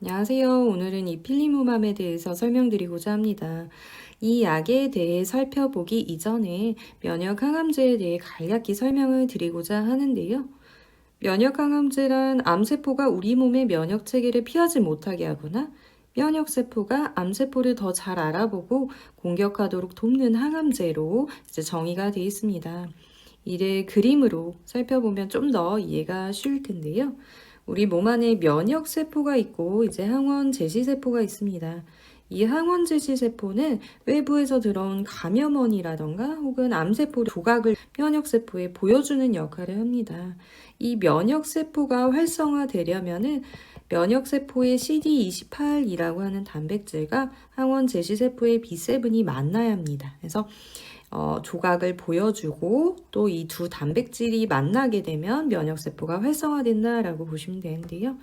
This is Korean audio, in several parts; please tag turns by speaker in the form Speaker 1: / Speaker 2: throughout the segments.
Speaker 1: 안녕하세요. 오늘은 이필리무맘에 대해서 설명드리고자 합니다. 이 약에 대해 살펴보기 이전에 면역 항암제에 대해 간략히 설명을 드리고자 하는데요. 면역 항암제란 암세포가 우리 몸의 면역 체계를 피하지 못하게 하거나 면역세포가 암세포를 더 잘 알아보고 공격하도록 돕는 항암제로 정의가 되어 있습니다. 이를 그림으로 살펴보면 좀 더 이해가 쉬울 텐데요. 우리 몸 안에 면역세포가 있고 항원 제시세포가 있습니다. 이 항원 제시세포는 외부에서 들어온 감염원이라던가 혹은 암세포 조각을 면역세포에 보여주는 역할을 합니다. 이 면역세포가 활성화되려면은 면역세포의 CD28이라고 하는 단백질과 항원 제시세포의 B7이 만나야 합니다. 그래서 조각을 보여주고 또 이 두 단백질이 만나게 되면 면역세포가 활성화된다라고 보시면 되는데요.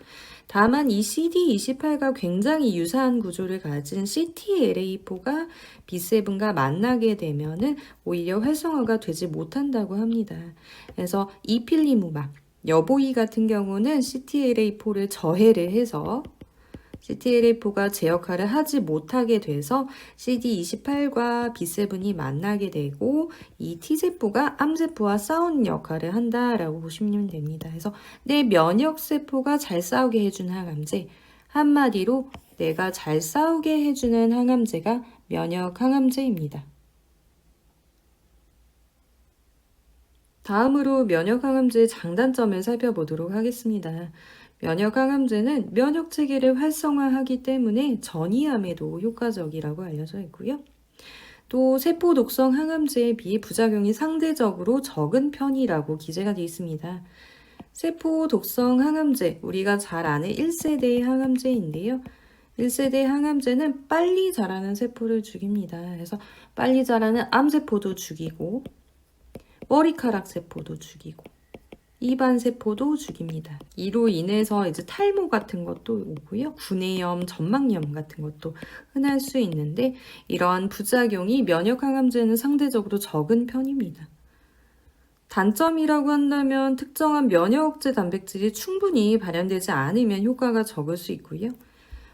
Speaker 1: 다만 이 CD28과 굉장히 유사한 구조를 가진 CTLA4가 B7과 만나게 되면은 오히려 활성화가 되지 못한다고 합니다. 그래서 이필리무밥, 여보이 같은 경우는 CTLA4를 저해를 해서 CTLA4가 제 역할을 하지 못하게 돼서 CD28과 B7이 만나게 되고 이 T세포가 암세포와 싸우는 역할을 한다라고 보시면 됩니다. 그래서 내 면역세포가 잘 싸우게 해주는 항암제, 한마디로 내가 잘 싸우게 해주는 항암제가 면역 항암제입니다. 다음으로 면역 항암제의 장단점을 살펴보도록 하겠습니다. 면역 항암제는 면역 체계를 활성화하기 때문에 전이암에도 효과적이라고 알려져 있고요. 또 세포 독성 항암제에 비해 부작용이 상대적으로 적은 편이라고 기재가 되어 있습니다. 세포 독성 항암제, 우리가 잘 아는 1세대 항암제인데요. 1세대 항암제는 빨리 자라는 세포를 죽입니다. 그래서 빨리 자라는 암세포도 죽이고 머리카락 세포도 죽이고 입안 세포도 죽입니다. 이로 인해서 탈모 같은 것도 오고요. 구내염, 점막염 같은 것도 흔할 수 있는데 이러한 부작용이 면역 항암제는 상대적으로 적은 편입니다. 단점이라고 한다면 특정한 면역 억제 단백질이 충분히 발현되지 않으면 효과가 적을 수 있고요.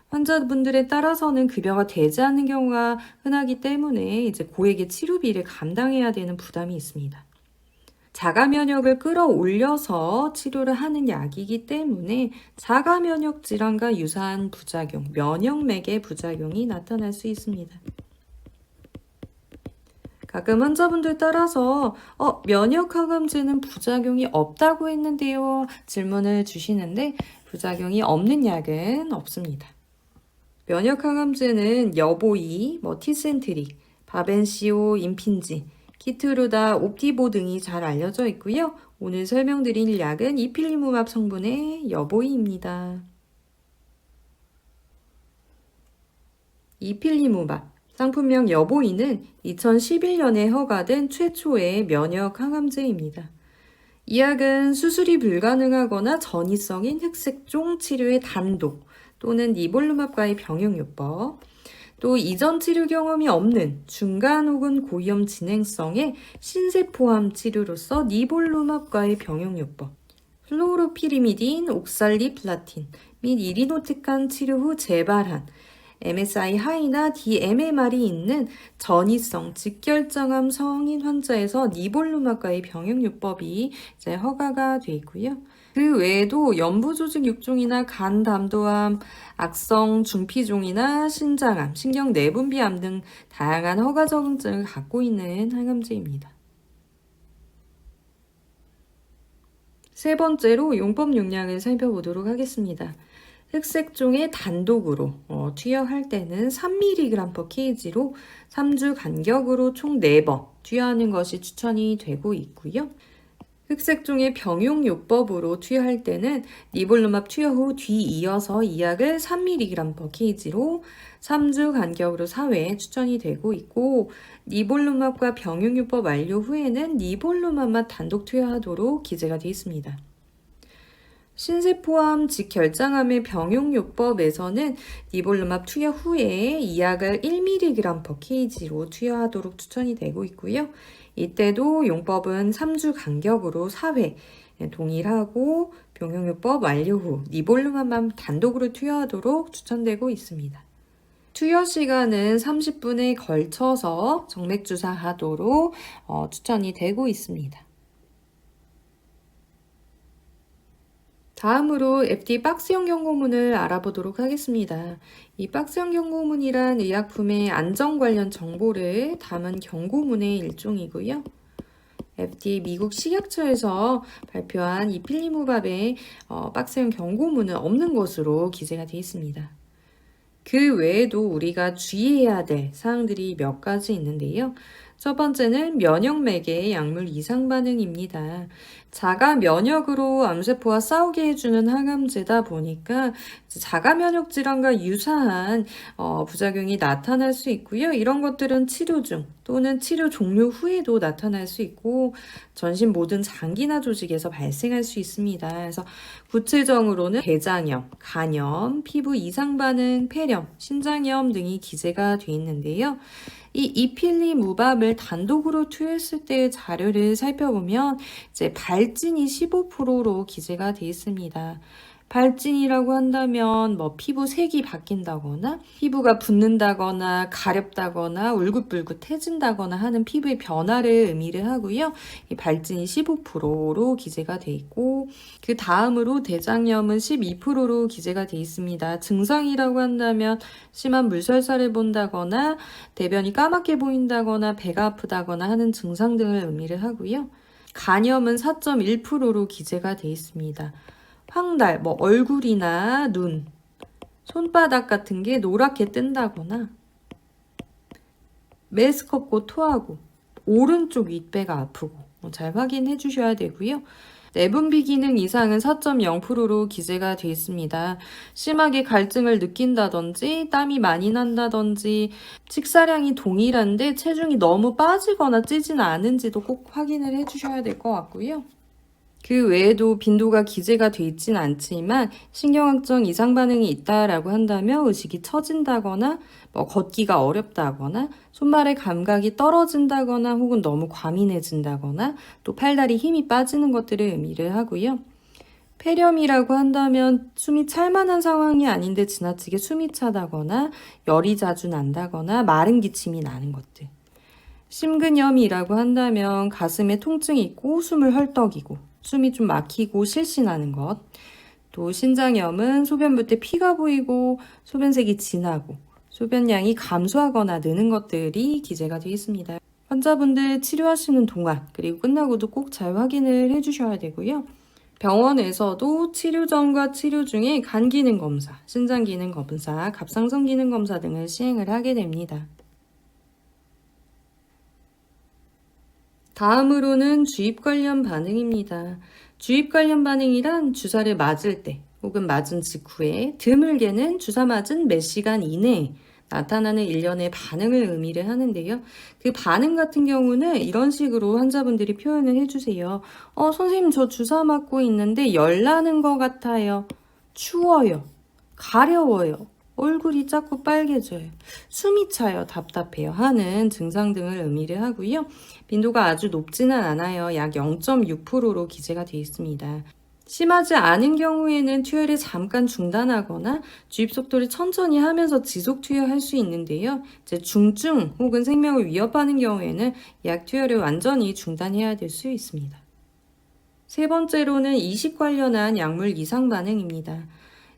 Speaker 1: 환자분들에 따라서는 급여가 되지 않는 경우가 흔하기 때문에 고액의 치료비를 감당해야 되는 부담이 있습니다. 자가 면역을 끌어올려서 치료를 하는 약이기 때문에 자가 면역 질환과 유사한 부작용, 면역맥의 부작용이 나타날 수 있습니다. 가끔 환자분들 따라서 면역 항암제는 부작용이 없다고 했는데요 질문을 주시는데 부작용이 없는 약은 없습니다. 면역 항암제는 여보이, 티센트릭, 바벤시오, 임핀지, 키트루다, 옵티보 등이 잘 알려져 있고요. 오늘 설명드릴 약은 이필리무밥 성분의 여보이입니다. 이필리무밥, 상품명 여보이는 2011년에 허가된 최초의 면역 항암제입니다. 이 약은 수술이 불가능하거나 전이성인 흑색종 치료의 단독 또는 니볼루맙과의 병용요법, 또 이전 치료 경험이 없는 중간 혹은 고위험 진행성의 신세포암 치료로서 니볼루맙과의 병용요법, 플로로피리미딘, 옥살리플라틴 및 이리노티칸 치료 후 재발한 MSI 하이나 DMMR이 있는 전이성 직결장암 성인 환자에서 니볼루맙과의 병용요법이 허가가 되어 있고요. 그 외에도 연부조직 육종이나 간 담도암, 악성 중피종이나 신장암, 신경내분비암 등 다양한 허가 적응증을 갖고 있는 항암제입니다. 세 번째로 용법 용량을 살펴보도록 하겠습니다. 흑색종의 단독으로 투여할 때는 3mg/kg로 3주 간격으로 총 4번 투여하는 것이 추천이 되고 있고요. 흑색종의 병용요법으로 투여할 때는 니볼루맙 투여 후 뒤이어서 이 약을 3mg/kg로 3주 간격으로 4회 추천이 되고 있고, 니볼루맙과 병용요법 완료 후에는 니볼루맙만 단독 투여하도록 기재가 되어 있습니다. 신세포암 직결장암의 병용요법에서는 니볼루맙 투여 후에 이 약을 1mg/kg로 투여하도록 추천이 되고 있고요. 이때도 용법은 3주 간격으로 4회, 동일하고 병용요법 완료 후 니볼루마만 단독으로 투여하도록 추천되고 있습니다. 투여 시간은 30분에 걸쳐서 정맥주사하도록 추천이 되고 있습니다. 다음으로 FD 박스형 경고문을 알아보도록 하겠습니다. 이 박스형 경고문이란 의약품의 안전 관련 정보를 담은 경고문의 일종이고요. FDA 미국 식약처에서 발표한 이 필리무밥의 박스형 경고문은 없는 것으로 기재가 되어 있습니다. 그 외에도 우리가 주의해야 될 사항들이 몇 가지 있는데요. 첫 번째는 면역맥의 약물 이상 반응입니다. 자가 면역으로 암세포와 싸우게 해주는 항암제다 보니까 자가 면역 질환과 유사한 부작용이 나타날 수 있고요. 이런 것들은 치료 중 또는 치료 종료 후에도 나타날 수 있고 전신 모든 장기나 조직에서 발생할 수 있습니다. 그래서 구체적으로는 대장염, 간염, 피부 이상 반응, 폐렴, 신장염 등이 기재가 되어 있는데요. 이 이필리무밥을 단독으로 투여했을 때의 자료를 살펴보면 이제 발진이 15%로 기재가 되어 있습니다. 발진이라고 한다면 피부 색이 바뀐다거나 피부가 붓는다거나 가렵다거나 울긋불긋해진다거나 하는 피부의 변화를 의미를 하고요. 이 발진이 15%로 기재가 돼 있고 그 다음으로 대장염은 12%로 기재가 돼 있습니다. 증상이라고 한다면 심한 물설사를 본다거나 대변이 까맣게 보인다거나 배가 아프다거나 하는 증상 등을 의미를 하고요. 간염은 4.1%로 기재가 돼 있습니다. 황달, 얼굴이나 눈, 손바닥 같은 게 노랗게 뜬다거나 메스껍고 토하고 오른쪽 윗배가 아프고 잘 확인해 주셔야 되고요. 내분비 기능 이상은 4.0%로 기재가 되어 있습니다. 심하게 갈증을 느낀다든지 땀이 많이 난다든지 식사량이 동일한데 체중이 너무 빠지거나 찌지는 않은지도 꼭 확인을 해 주셔야 될 것 같고요. 그 외에도 빈도가 기재가 돼 있진 않지만 신경학적 이상 반응이 있다라고 한다면 의식이 처진다거나 걷기가 어렵다거나 손발의 감각이 떨어진다거나 혹은 너무 과민해진다거나 또 팔다리 힘이 빠지는 것들을 의미를 하고요. 폐렴이라고 한다면 숨이 찰만한 상황이 아닌데 지나치게 숨이 차다거나 열이 자주 난다거나 마른 기침이 나는 것들. 심근염이라고 한다면 가슴에 통증이 있고 숨을 헐떡이고 숨이 좀 막히고 실신하는 것. 또 신장염은 소변 때 피가 보이고 소변색이 진하고 소변량이 감소하거나 느는 것들이 기재가 되어 있습니다. 환자분들 치료하시는 동안 그리고 끝나고도 꼭 잘 확인을 해주셔야 되고요. 병원에서도 치료 전과 치료 중에 간 기능 검사, 신장 기능 검사, 갑상선 기능 검사 등을 시행을 하게 됩니다. 다음으로는 주입 관련 반응입니다. 주입 관련 반응이란 주사를 맞을 때 혹은 맞은 직후에 드물게는 주사 맞은 몇 시간 이내에 나타나는 일련의 반응을 의미를 하는데요. 그 반응 같은 경우는 이런 식으로 환자분들이 표현을 해주세요. 선생님 저 주사 맞고 있는데 열 나는 것 같아요. 추워요. 가려워요. 얼굴이 자꾸 빨개져요. 숨이 차요. 답답해요. 하는 증상 등을 의미를 하고요. 빈도가 아주 높지는 않아요. 약 0.6%로 기재가 되어 있습니다. 심하지 않은 경우에는 투여를 잠깐 중단하거나 주입 속도를 천천히 하면서 지속 투여할 수 있는데요. 이제 중증 혹은 생명을 위협하는 경우에는 약 투여를 완전히 중단해야 될 수 있습니다. 세 번째로는 이식 관련한 약물 이상 반응입니다.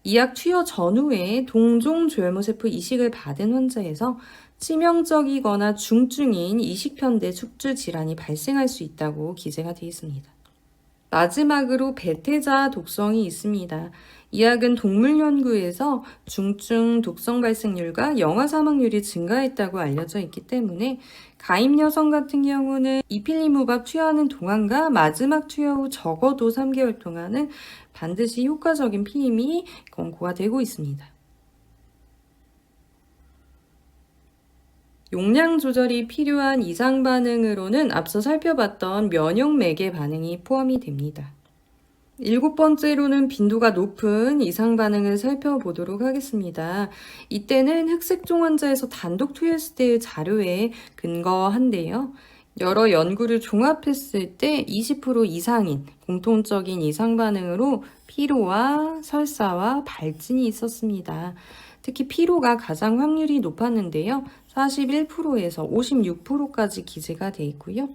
Speaker 1: 이 약 투여 전후에 동종 조혈모세포 이식을 받은 환자에서 치명적이거나 중증인 이식편대 숙주 질환이 발생할 수 있다고 기재가 되어 있습니다. 마지막으로 배태자 독성이 있습니다. 이 약은 동물 연구에서 중증 독성 발생률과 영아 사망률이 증가했다고 알려져 있기 때문에 가임 여성 같은 경우는 이필리무밥 투여하는 동안과 마지막 투여 후 적어도 3개월 동안은 반드시 효과적인 피임이 권고가 되고 있습니다. 용량 조절이 필요한 이상 반응으로는 앞서 살펴봤던 면역맥의 반응이 포함이 됩니다. 7번째로는 빈도가 높은 이상 반응을 살펴보도록 하겠습니다. 이때는 흑색종 환자에서 단독 투여했을 때의 자료에 근거한데요. 여러 연구를 종합했을 때 20% 이상인 공통적인 이상 반응으로 피로와 설사와 발진이 있었습니다. 특히 피로가 가장 확률이 높았는데요. 41%에서 56%까지 기재가 돼 있고요.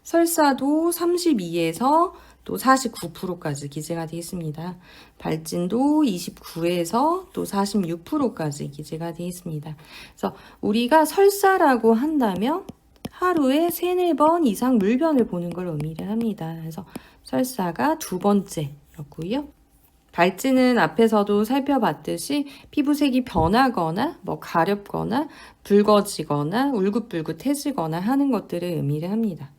Speaker 1: 설사도 32에서 또 49%까지 기재가 되어 있습니다. 발진도 29에서 또 46%까지 기재가 되어 있습니다. 그래서 우리가 설사라고 한다면 하루에 3, 4번 이상 물변을 보는 걸 의미를 합니다. 그래서 설사가 두 번째였고요. 발진은 앞에서도 살펴봤듯이 피부색이 변하거나 가렵거나 붉어지거나 울긋불긋해지거나 하는 것들을 의미를 합니다.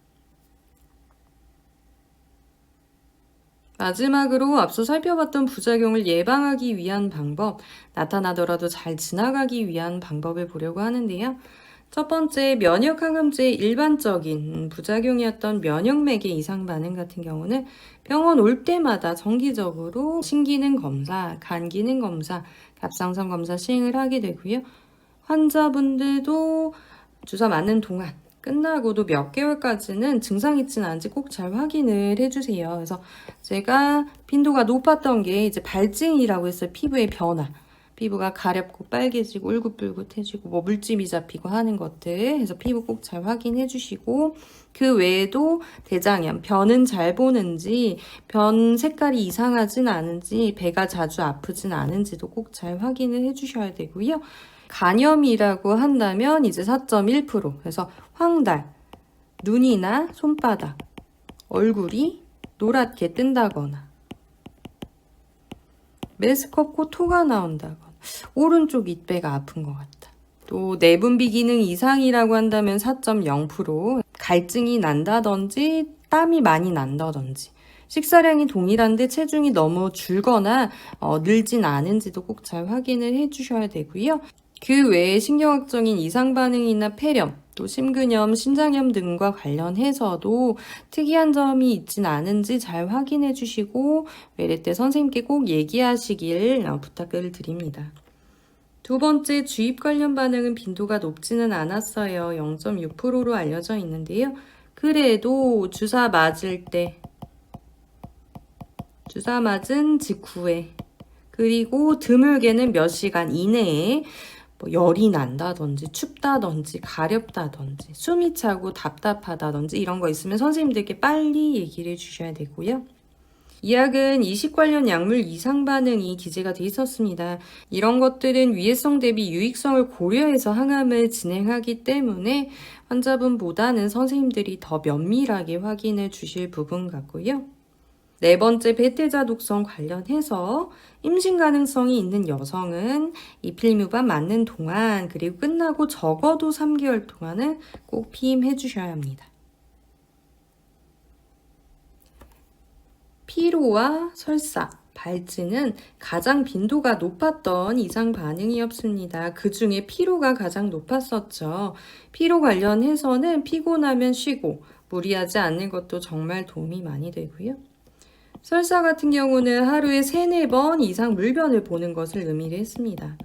Speaker 1: 마지막으로 앞서 살펴봤던 부작용을 예방하기 위한 방법, 나타나더라도 잘 지나가기 위한 방법을 보려고 하는데요. 첫 번째, 면역항암제의 일반적인 부작용이었던 면역맥의 이상 반응 같은 경우는 병원 올 때마다 정기적으로 신기능 검사, 간기능 검사, 갑상선 검사 시행을 하게 되고요. 환자분들도 주사 맞는 동안 끝나고도 몇 개월까지는 증상이 있지는 않은지 꼭 잘 확인을 해주세요. 그래서 제가 빈도가 높았던 게 이제 발진이라고 했어요. 피부의 변화. 피부가 가렵고 빨개지고 울긋불긋해지고 물집이 잡히고 하는 것들. 그래서 피부 꼭 잘 확인해 주시고, 그 외에도 대장염, 변은 잘 보는지, 변 색깔이 이상하진 않은지, 배가 자주 아프진 않은지도 꼭 잘 확인을 해 주셔야 되고요. 간염이라고 한다면 이제 4.1%. 그래서 황달, 눈이나 손바닥, 얼굴이 노랗게 뜬다거나, 메스껍고 토가 나온다거나, 오른쪽 윗배가 아픈 것 같다. 또 내분비 기능 이상이라고 한다면 4.0%, 갈증이 난다든지 땀이 많이 난다든지, 식사량이 동일한데 체중이 너무 줄거나 늘진 않은지도 꼭 잘 확인을 해주셔야 되고요. 그 외에 신경학적인 이상 반응이나 폐렴, 또 심근염, 신장염 등과 관련해서도 특이한 점이 있진 않은지 잘 확인해 주시고 외래 때 선생님께 꼭 얘기하시길 부탁을 드립니다. 두 번째, 주입 관련 반응은 빈도가 높지는 않았어요. 0.6%로 알려져 있는데요. 그래도 주사 맞을 때, 주사 맞은 직후에, 그리고 드물게는 몇 시간 이내에 열이 난다든지 춥다든지 가렵다든지 숨이 차고 답답하다든지 이런 거 있으면 선생님들께 빨리 얘기를 해주셔야 되고요. 이 약은 이식 관련 약물 이상 반응이 기재가 돼 있었습니다. 이런 것들은 위해성 대비 유익성을 고려해서 항암을 진행하기 때문에 환자분보다는 선생님들이 더 면밀하게 확인해 주실 부분 같고요. 네 번째, 배태자 독성 관련해서 임신 가능성이 있는 여성은 이필리무반 맞는 동안 그리고 끝나고 적어도 3개월 동안은 꼭 피임해 주셔야 합니다. 피로와 설사, 발진은 가장 빈도가 높았던 이상 반응이었습니다. 그 중에 피로가 가장 높았었죠. 피로 관련해서는 피곤하면 쉬고 무리하지 않는 것도 정말 도움이 많이 되고요. 설사 같은 경우는 하루에 3, 4번 이상 물변을 보는 것을 의미를 했습니다.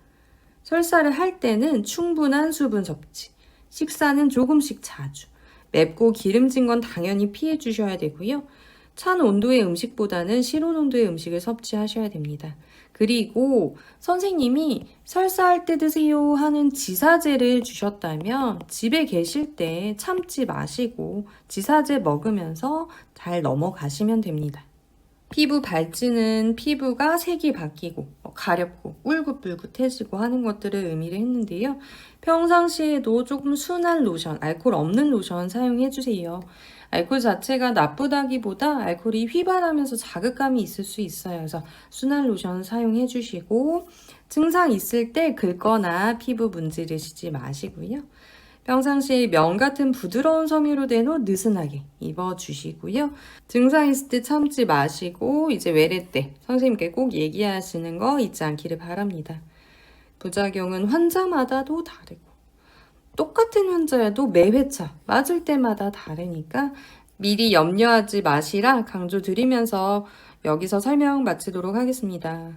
Speaker 1: 설사를 할 때는 충분한 수분 섭취, 식사는 조금씩 자주, 맵고 기름진 건 당연히 피해 주셔야 되고요. 찬 온도의 음식보다는 실온 온도의 음식을 섭취하셔야 됩니다. 그리고 선생님이 설사할 때 드세요 하는 지사제를 주셨다면 집에 계실 때 참지 마시고 지사제 먹으면서 잘 넘어가시면 됩니다. 피부 발진은 피부가 색이 바뀌고 가렵고 울긋불긋해지고 하는 것들을 의미를 했는데요. 평상시에도 조금 순한 로션, 알코올 없는 로션 사용해주세요. 알코올 자체가 나쁘다기보다 알코올이 휘발하면서 자극감이 있을 수 있어요. 그래서 순한 로션 사용해주시고 증상 있을 때 긁거나 피부 문지르시지 마시고요. 평상시에 면 같은 부드러운 섬유로 된 옷 느슨하게 입어주시고요. 증상 있을 때 참지 마시고 이제 외래 때 선생님께 꼭 얘기하시는 거 잊지 않기를 바랍니다. 부작용은 환자마다도 다르고 똑같은 환자여도 매 회차 맞을 때마다 다르니까 미리 염려하지 마시라 강조드리면서 여기서 설명 마치도록 하겠습니다.